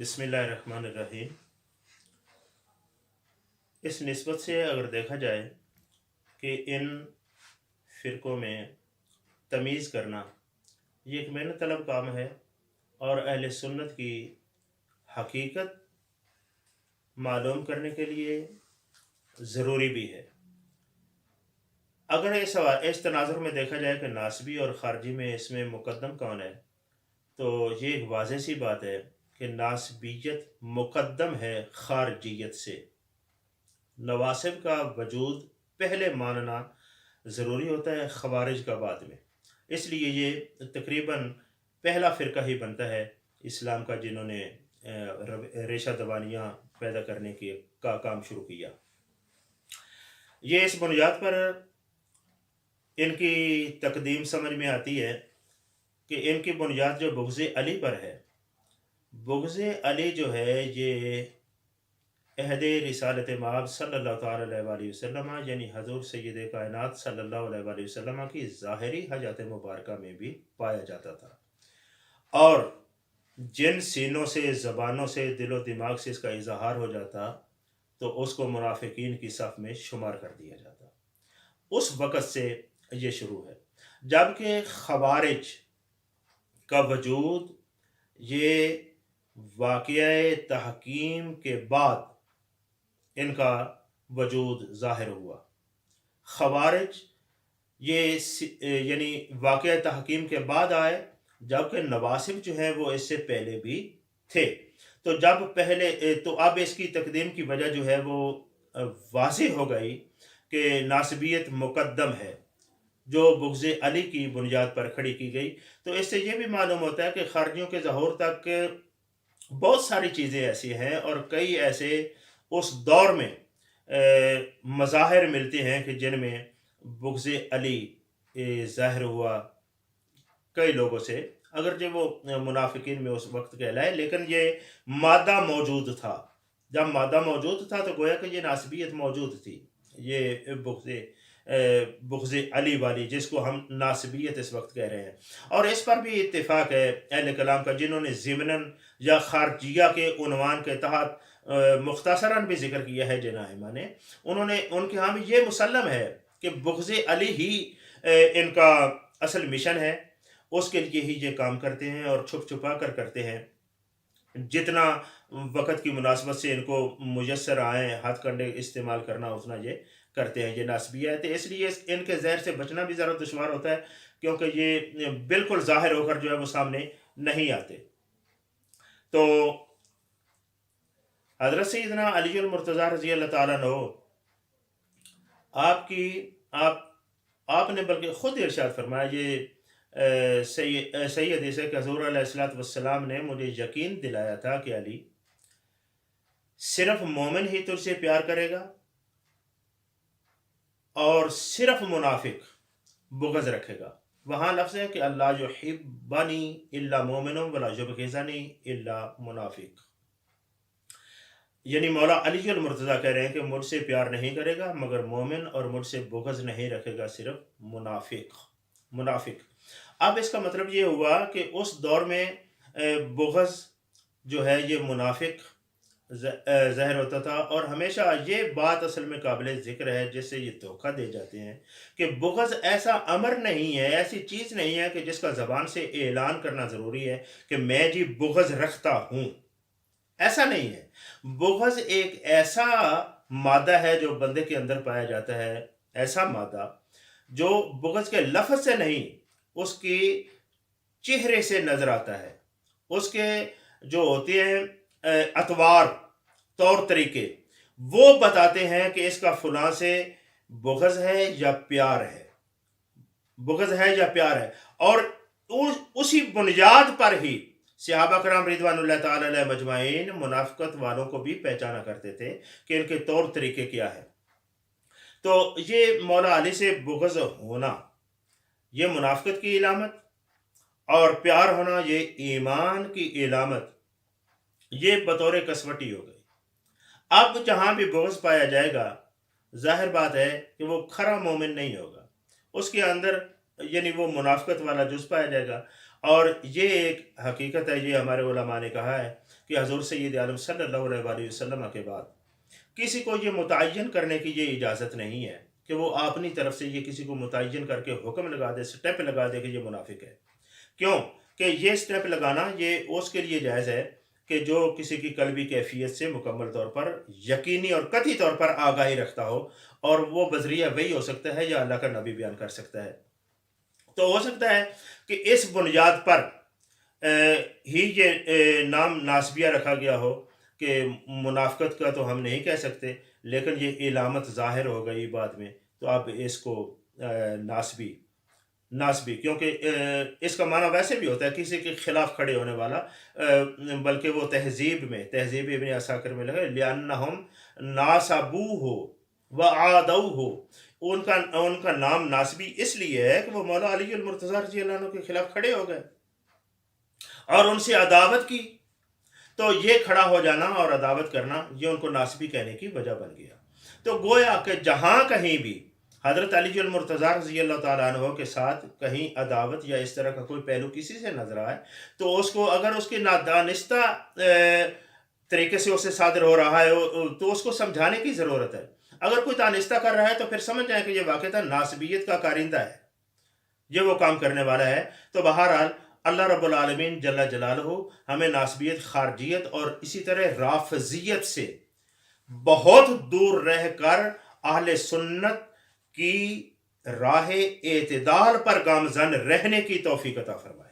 बिस्मिल्लाहिर्रहमानिर्रहीम। इस निस्बत से अगर देखा जाए कि इन फ़िरक़ों में तमीज़ करना ये एक मेहनत तलब काम है और अहले सुन्नत की हकीकत मालूम करने के लिए ज़रूरी भी है। अगर इस तनाज़ुर में देखा जाए कि नासबी और ख़ारजी में इसमें मुक़द्दम कौन है, तो ये एक वाज़ेह सी बात है कि नासबियत मुक़द्दम है ख़ारजियत से। नवासिब का वजूद पहले मानना ज़रूरी होता है ख़वारिज का बाद में। इसलिए ये तकरीबन पहला फ़िरका ही बनता है इस्लाम का जिन्होंने रेशा दबानियाँ पैदा करने का काम शुरू किया। ये इस बुनियाद पर इनकी तकदीम समझ में आती है कि इनकी बुनियाद जो बुग़्ज़ अली पर है। बुग़्ज़ अली जो है ये अहद रिसालत मआब सल्लल्लाहु तआला अलैहि वसल्लम यानी हज़ूर सय्यद कायनात सल्लल्लाहु अलैहि वसल्लम की ज़ाहिरी हयात मुबारका में भी पाया जाता था और जिन सीनों से, ज़बानों से, दिलो दिमाग से इसका इज़हार हो जाता तो उसको मुनाफ़िकीन की सफ़ में शुमार कर दिया जाता। उस वक़्त से ये शुरू है, जबकि ख़वारिज का वजूद ये वाक़या तहकीम के बाद इनका वजूद ज़ाहिर हुआ। ख़वारिज ये यानी वाक़या तहकीम के बाद आए, जबकि नवासिब जो हैं वो इससे पहले भी थे। तो जब पहले तो अब इसकी तकदीम की वजह जो है वो वाज़ेह हो गई कि नासबियत मुक़द्दम है जो बुग़्ज़ अली की बुनियाद पर खड़ी की गई। तो इससे ये भी मालूम होता है कि ख़ारजियों के ज़हूर तक बहुत सारी चीज़ें ऐसी हैं और कई ऐसे उस दौर में मज़ाहिर मिलते हैं कि जिनमें बुग़्ज़ अली ज़ाहिर हुआ कई लोगों से, अगर जो वो मुनाफ़िकीन में उस वक़्त कहलाए, लेकिन ये मादा मौजूद था। जब मादा मौजूद था तो गोया कि ये नासबियत मौजूद थी। ये बुग़्ज़ अली वाली जिसको हम नासबियत इस वक़्त कह रहे हैं। और इस पर भी इत्तिफ़ाक़ है अहले कलाम का, जिन्होंने ज़िमनन या ख़ारजिया के उन्वान के तहत मुख़्तसरन भी ज़िक्र किया है जिन आइमा ने, उन्होंने उनके यहाँ भी ये मुसल्लम है कि बुग़्ज़ अली ही इनका असल मिशन है, उसके लिए ही ये काम करते हैं और छुप छुपा कर करते हैं। जितना वक़्त की मुनासबत से इनको मुयस्सर आए हथकंडे इस्तेमाल करना उतना ये करते हैं। ये नासबियत है, इसलिए इनके ज़हर से बचना भी ज़रा दुश्वार होता है, क्योंकि ये बिल्कुल ज़ाहिर होकर जो है वो सामने नहीं आते। तो हज़रत सैयदना अली मुर्तज़ा रज़ी अल्लाह ताला अन्हु आपने बल्कि ख़ुद इरशाद फरमाया, ये सही हदीस है कि हज़ूर अलैहिस्सलातु वस्सलाम ने मुझे यकीन दिलाया था कि अली सिर्फ मोमिन ही तुझसे प्यार करेगा और सिर्फ मुनाफिक बुग़्ज़ रखेगा। वहाँ लफ्ज़ है कि अल्ला युहिब्बनी इल्ला मोमिनुन वला युबग़िज़नी इल्ला मुनाफिक। यानी मौला अली अल मुर्तज़ा कह रहे हैं कि मुझसे प्यार नहीं करेगा मगर मोमिन, और मुझसे बुग़्ज़ नहीं रखेगा सिर्फ मुनाफिक। अब इसका मतलब ये हुआ कि उस दौर में बुग़्ज़ जो है ये मुनाफिक ज़ाहिर होता था। और हमेशा ये बात असल में काबिल ज़िक्र है, जिससे ये धोखा दे जाते हैं कि बुग़्ज़ ऐसा अमर नहीं है, ऐसी चीज़ नहीं है कि जिसका ज़बान से ऐलान करना ज़रूरी है कि मैं जी बुग़्ज़ रखता हूँ। ऐसा नहीं है। बुग़्ज़ एक ऐसा मादा है जो बंदे के अंदर पाया जाता है, ऐसा मादा जो बुग़्ज़ के लफ़्ज़ से नहीं, उसके चेहरे से नज़र आता है। उसके जो होते हैं अतवार, तौर तरीके, वो बताते हैं कि इसका फ़लाँ से बुग़्ज़ है या प्यार है, बुग़्ज़ है या प्यार है। और उसी बुनियाद पर ही सहाबा कराम रिज़वानुल्लाह ताला अलैहिम अजमाइन मुनाफ़िक़त वालों को भी पहचाना करते थे कि इनके तौर तरीके क्या है। तो ये मौला अली से बुग़्ज़ होना ये मुनाफ़िक़त की इलामत और प्यार होना ये ईमान की इलामत, ये बतौर कसवटी हो गई। अब जहाँ भी बुग़्ज़ पाया जाएगा, ज़ाहिर बात है कि वो खरा मोमिन नहीं होगा, उसके अंदर यानी वो मुनाफ़िक़त वाला जुज़ पाया जाएगा। और ये एक हकीकत है, ये हमारे उलमा ने कहा है کہ حضور سید عالم صلی اللہ علیہ وسلم کے بعد کسی کو یہ متعین کرنے کی یہ اجازت نہیں ہے کہ وہ اپنی طرف سے یہ کسی کو متعین کر کے حکم لگا دے، سٹیپ لگا دے کہ یہ منافق ہے۔ کیوں کہ یہ سٹیپ لگانا یہ اس کے لیے جائز ہے کہ جو کسی کی قلبی کیفیت سے مکمل طور پر یقینی اور قطعی طور پر آگاہی رکھتا ہو، اور وہ بذریعہ وہی ہو سکتا ہے یا اللہ کا نبی بیان کر سکتا ہے۔ تو ہو سکتا ہے کہ اس بنیاد پر ہی یہ نام ناسبیہ رکھا گیا ہو کہ منافقت کا تو ہم نہیں کہہ سکتے، لیکن یہ علامت ظاہر ہو گئی بعد میں، تو اب اس کو ناسبی کیونکہ اس کا معنی ویسے بھی ہوتا ہے کسی کے خلاف کھڑے ہونے والا، بلکہ وہ تہذیب ابن عساکر میں لگا لِأَنَّهُمْ نَاسَبُوهُ وَعَادَوْهُ، ان کا نام ناسبی اس لیے ہے کہ وہ مولا علی المرتضیٰ رضی اللہ عنہ کے خلاف کھڑے ہو گئے اور ان سے عداوت کی، تو یہ کھڑا ہو جانا اور عداوت کرنا یہ ان کو ناسبی کہنے کی وجہ بن گیا۔ تو گویا کہ جہاں کہیں بھی حضرت علی المرتضیٰ رضی اللہ تعالیٰ عنہ کے ساتھ کہیں عداوت یا اس طرح کا کوئی پہلو کسی سے نظر آئے، تو اس کو اگر اس کی نادانستہ طریقے سے اسے صادر ہو رہا ہے تو اس کو سمجھانے کی ضرورت ہے۔ اگر کوئی دانستہ کر رہا ہے تو پھر سمجھ جائیں کہ یہ واقعتاً ناسبیت کا کارندہ ہے، یہ وہ کام کرنے والا ہے۔ تو بہرحال اللہ رب العالمین جل جلالہ ہمیں ناسبیت، خارجیت اور اسی طرح رافضیت سے بہت دور رہ کر اہل سنت کی راہ اعتدال پر گامزن رہنے کی توفیق عطا فرمائے۔